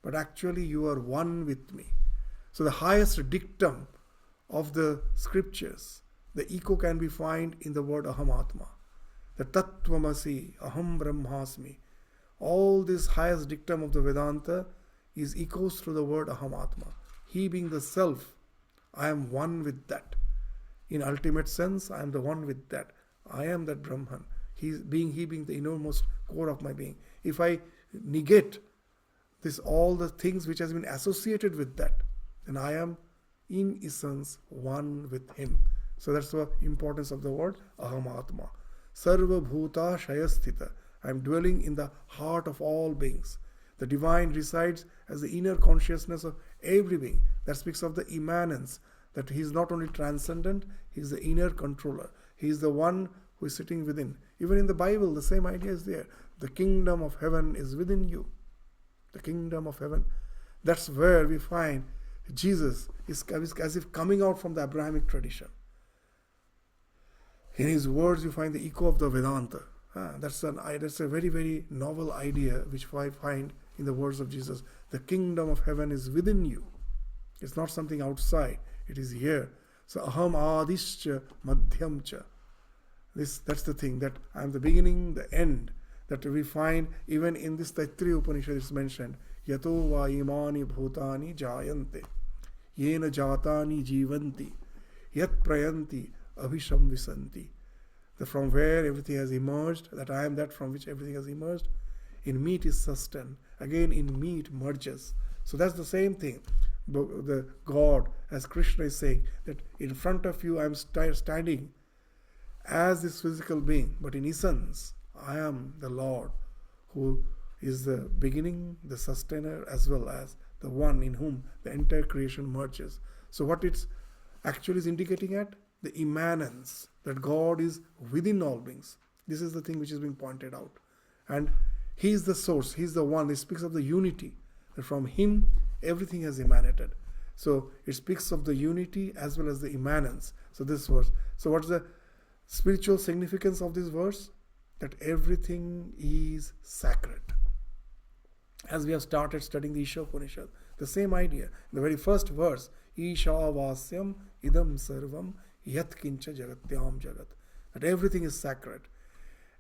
But actually you are one with me. So the highest dictum of the scriptures, the echo can be found in the word aham atma. The tattvamasi, aham brahmasmi. All this highest dictum of the Vedanta is echoes through the word aham atma. He being the self, I am one with that. In ultimate sense, I am the one with that. I am that Brahman. He being the innermost core of my being. If I negate this, all the things which has been associated with that, then I am in essence one with him. So that's the importance of the word aham atma. Sarva bhuta shayasthita. I am dwelling in the heart of all beings. The divine resides as the inner consciousness of every being. That speaks of the immanence, that he is not only transcendent, he is the inner controller. He is the one who is sitting within. Even in the Bible, the same idea is there. The kingdom of heaven is within you. The kingdom of heaven. That's where we find Jesus is as if coming out from the Abrahamic tradition. In his words, you find the echo of the Vedanta. That's a very, very novel idea which I find in the words of Jesus. The kingdom of heaven is within you. It's not something outside. It is here. So aham adischa madhyamcha. That's the thing, that I am the beginning, the end. That we find even in this Taittiriya Upanishad is mentioned. Yato va imani bhutani jayante. Yena jatani jivanti. Yat prayanti abhisham visanti. From where everything has emerged, that I am that from which everything has emerged. In me it is sustained. Again in me it merges. So that's the same thing. The God, as Krishna is saying, that in front of you I am standing as this physical being, but in essence I am the Lord who is the beginning, the sustainer, as well as the one in whom the entire creation merges. So what it's actually is indicating at? The immanence, that God is within all beings. This is the thing which is being pointed out. And he is the source, he is the one. It speaks of the unity, that from him everything has emanated. So it speaks of the unity as well as the immanence. So this verse. So what's the spiritual significance of this verse? That everything is sacred. As we have started studying the Isha Upanishad, the same idea. The very first verse, Isha Vasyam Idam Sarvam Yat Kincha Jagatyam Jagat. That everything is sacred.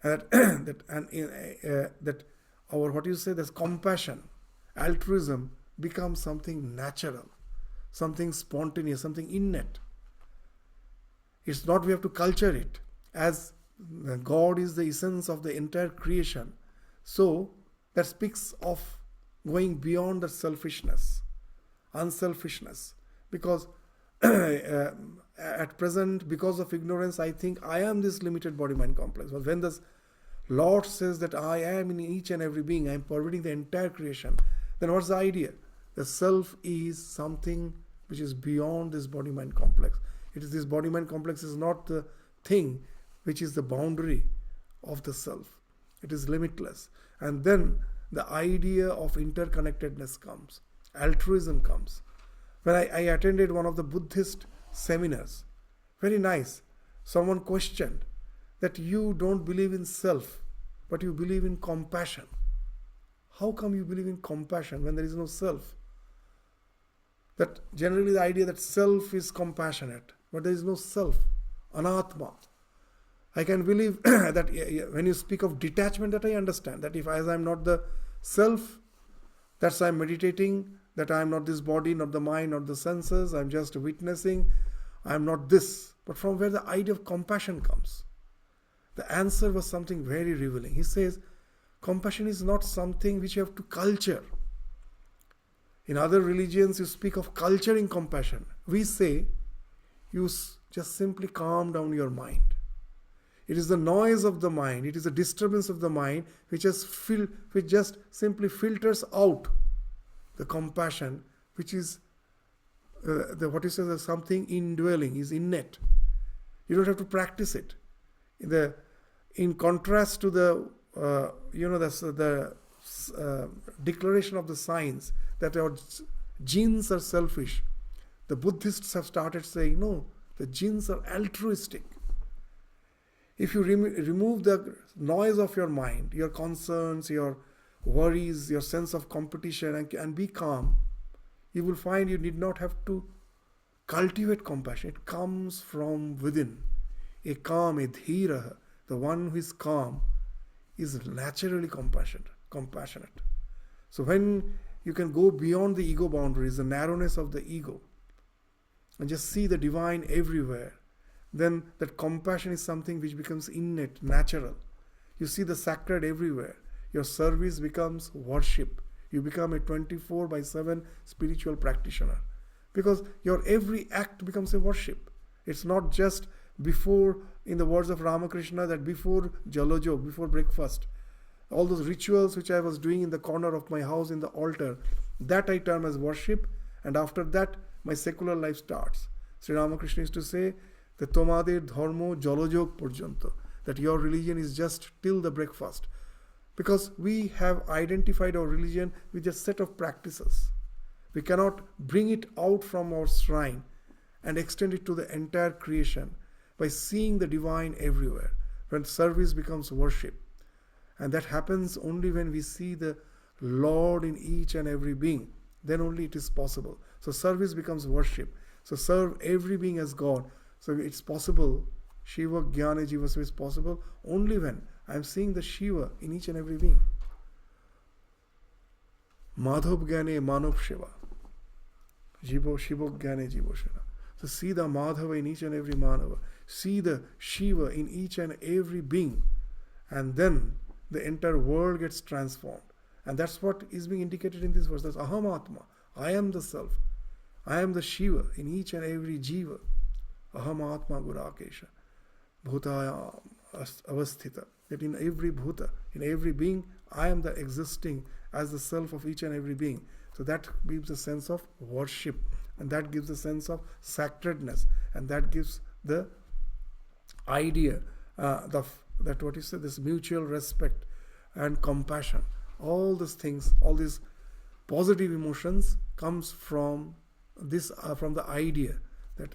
And that our, what you say, there's compassion, altruism becomes something natural, something spontaneous, something innate. It's not we have to culture it. As God is the essence of the entire creation, so that speaks of going beyond the selfishness, unselfishness. Because at present, because of ignorance, I think I am this limited body-mind complex. But when the Lord says that I am in each and every being, I am pervading the entire creation, then what's the idea? The self is something which is beyond this body-mind complex. It is this body-mind complex is not the thing which is the boundary of the self. It is limitless. And then the idea of interconnectedness comes. Altruism comes. When I attended one of the Buddhist seminars, very nice, someone questioned that you don't believe in self, but you believe in compassion. How come you believe in compassion when there is no self? That generally the idea that self is compassionate, but there is no self, anatma. I can believe that when you speak of detachment, that I understand, that if as I am not the self, that's why I am meditating, that I am not this body, not the mind, not the senses, I am just witnessing, I am not this. But from where the idea of compassion comes? The answer was something very revealing. He says, compassion is not something which you have to culture. In other religions, you speak of culturing compassion. We say, you just simply calm down your mind. It is the noise of the mind, it is the disturbance of the mind which just simply filters out the compassion, which is something indwelling, is innate. You don't have to practice it. In contrast to the declaration of the science that our genes are selfish, the Buddhists have started saying, no, the genes are altruistic. If you remove the noise of your mind, your concerns, your worries, your sense of competition, and be calm, you will find you need not have to cultivate compassion. It comes from within. A calm, a dhira, the one who is calm, is naturally compassionate. So when you can go beyond the ego boundaries, the narrowness of the ego, and just see the divine everywhere, then that compassion is something which becomes innate, natural. You see the sacred everywhere. Your service becomes worship. You become a 24/7 spiritual practitioner. Because your every act becomes a worship. It's not just before, in the words of Ramakrishna, that before Jalojog, before breakfast, all those rituals which I was doing in the corner of my house in the altar, that I term as worship, and after that my secular life starts. Sri Ramakrishna used to say, the tomader dharmo jalojog porjanto, that your religion is just till the breakfast. Because we have identified our religion with a set of practices. We cannot bring it out from our shrine and extend it to the entire creation by seeing the divine everywhere, when service becomes worship. And that happens only when we see the Lord in each and every being. Then only it is possible. So service becomes worship. So serve every being as God. So it's possible, Shiva Jnana Jiva is possible only when I am seeing the Shiva in each and every being. Madhav Jnane Manav Shiva. Jivo Shiva Jnane Jivo Shiva. So see the Madhava in each and every Manava. See the Shiva in each and every being. And then the entire world gets transformed. And that's what is being indicated in this verse. That's Aham Atma. I am the self. I am the Shiva in each and every Jiva. Aham Atma Gurakesha. Bhutaya Avasthita. That in every Bhuta, in every being, I am the existing as the self of each and every being. So that gives a sense of worship. And that gives a sense of sacredness. And that gives the idea that what you say, this mutual respect and compassion. All these things, all these positive emotions comes from this, from the idea that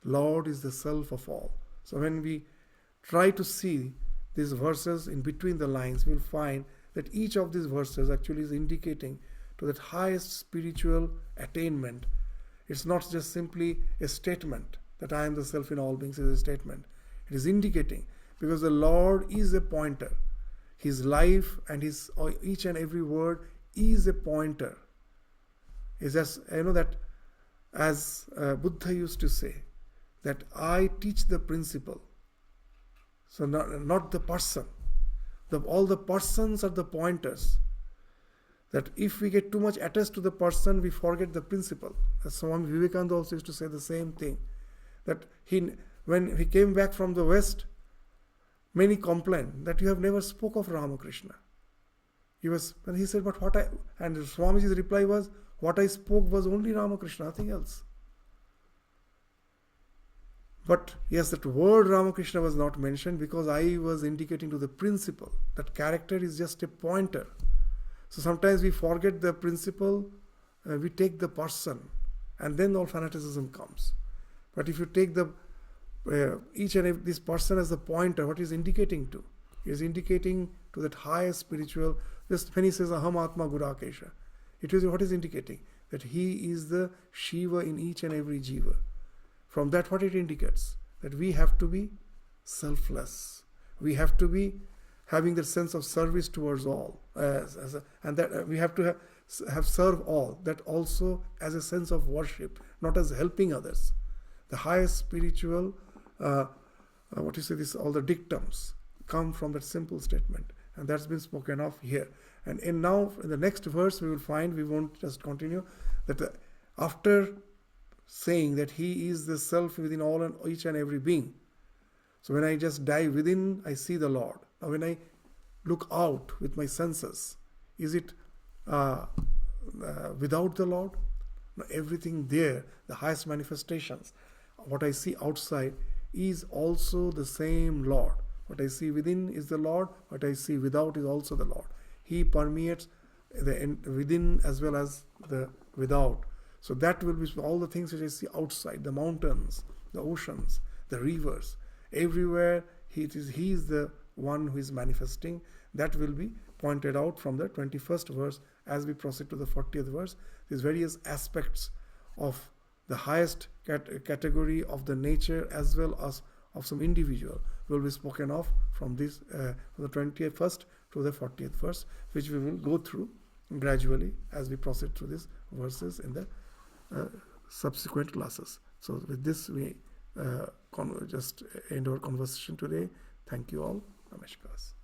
Lord is the self of all. So when we try to see these verses in between the lines, we'll find that each of these verses actually is indicating to that highest spiritual attainment. It's not just simply a statement that I am the self in all beings is a statement. It is indicating, because the Lord is a pointer. His life and his each and every word is a pointer. It's just, that as Buddha used to say, that I teach the principle. So not the person. All the persons are the pointers. That if we get too much attached to the person, we forget the principle. As Swami Vivekananda also used to say the same thing. That when he came back from the West, many complained that you have never spoke of Ramakrishna. And he said, but and Swamiji's reply was, what I spoke was only Ramakrishna, nothing else. But yes, that word Ramakrishna was not mentioned because I was indicating to the principle. That character is just a pointer. So sometimes we forget the principle, we take the person, and then all fanaticism comes. But if you take each and every this person as the pointer, what is indicating to? He is indicating to that highest spiritual. Just when he says Aham Atma Gurakesha, it is what is indicating that he is the Shiva in each and every jiva. From that, what it indicates? That we have to be selfless. We have to be having the sense of service towards all, and that we have to have serve all. That also as a sense of worship, not as helping others. The highest spiritual, all the dictums come from that simple statement, and that's been spoken of here. And now in the next verse we will find, we won't just continue, that after saying that he is the self within all and each and every being. So when I just dive within, I see the Lord. Now when I look out with my senses, is it without the Lord? Now everything there, the highest manifestations, what I see outside is also the same Lord. What I see within is the Lord, what I see without is also the Lord. He permeates the within as well as the without. So that will be all the things which I see outside, the mountains, the oceans, the rivers, everywhere he is the one who is manifesting. That will be pointed out from the 21st verse as we proceed to the 40th verse. These various aspects of the highest category of the nature as well as of some individual will be spoken of from this from the 21st to the 40th verse, which we will go through gradually as we proceed through these verses in the subsequent classes. So with this we just end our conversation today. Thank you all. Namaskar.